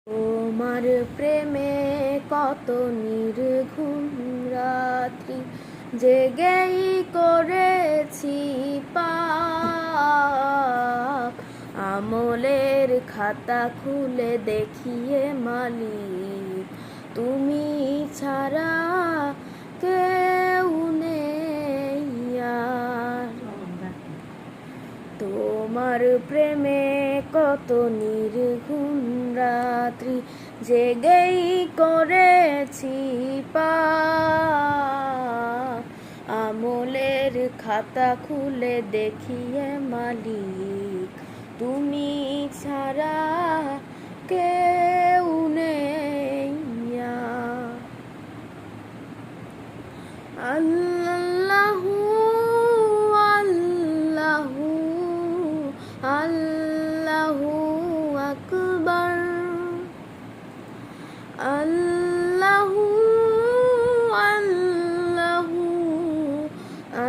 তোমার প্রেমে কত নির্ঘুম রাত্রি জেগেই করেছি পাপ। আমলের খাতা খুলে দেখিয়ে মালিক, তুমি ছাড়া কেউ নেই আর। তোমার প্রেমে কত নির্ঘুম রাত্রি জেগেই করেছি পাপ। আমলের খাতা খুলে দেখিয়ে মালিক, তুমি ছাড়া কেউ নেই আর। আল্লাহু আল্লাহু আল্লাহু আকবার, আল্লাহু আল্লাহু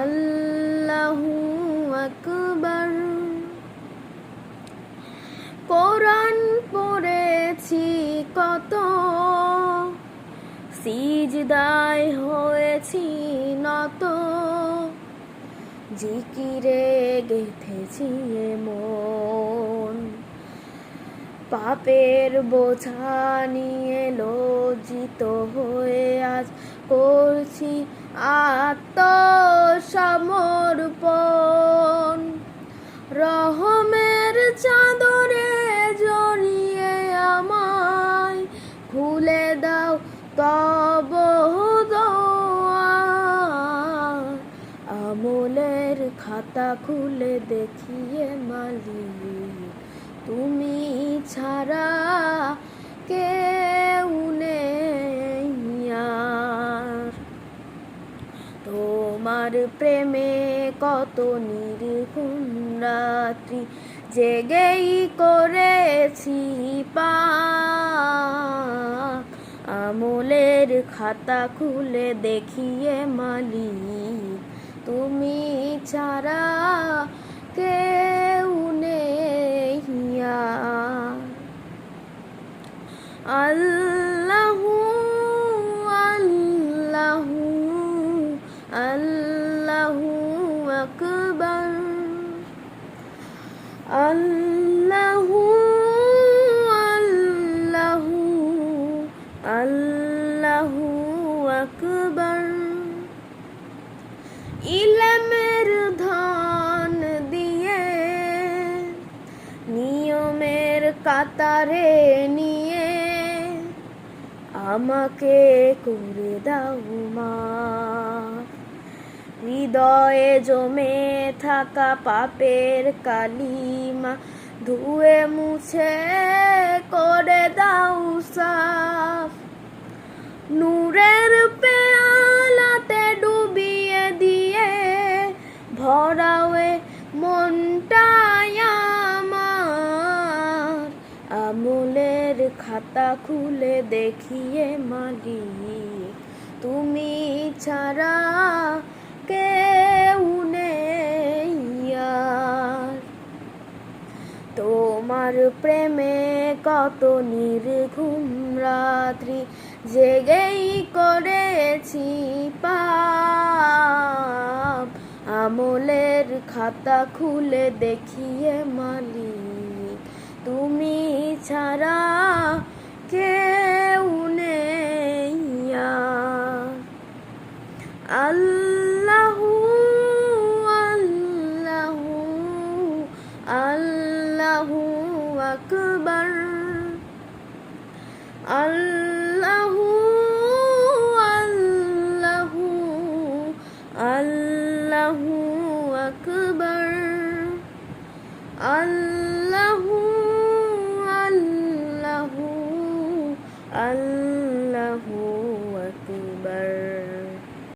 আল্লাহু আকবার। কোরআন পড়েছি কত, সিজদায় হয়েছি নত, জিকিরে গেঁথেছি মন। পাপের বোঝা নিয়ে লজ্জিত হয়ে আজ করছি আত্মসমর্পণ। রহমের চাদরে জড়িয়ে আমায় খুলে দাও তব দোয়ার। আমলের খাতা খুলে দেখিয়ে মালিক, তুমি ছাড়া কেউ নেই আর। তোমার প্রেমে কত নির্ঘুম রাত্রি জেগেই করেছি পাপ। আমলের খাতা খুলে দেখিয়ে মালিক, তুমি ছাড়া কেউ নেই আর। আল্লাহু আল্লাহু আল্লাহু আকবার, আল্লাহু আল্লাহু আল্লাহু আকবার। ইলমের ধন দিয়ে নিয়মের কাতারে নিয়ে আমাকে করে দাও মাফ। হৃদয়ে জমে থাকা পাপের কালিমা ধুয়ে মুছে করে দাও সাফ। নূরের পেয়ালাতে ডুবিয়ে দিয়ে ভরাওয়ে মনটায় আমার। আমলের খাতা খুলে দেখিয়ে মালিক, তুমি ছাড়া কেউ নেই আর। তোমার প্রেমে কত নির্ঘুম রাত্রি জেগেই করেছি পাপ। আমলের খাতা খুলে দেখিয়ে মালিক, তুমি ছাড়া কেউ নেই আর। আল্লাহু আল্লাহু আল্লাহু আকবার, আল্লাহু আল্লাহু আল্লাহু আকবার, আল্লাহু আল্লাহু আল্লাহু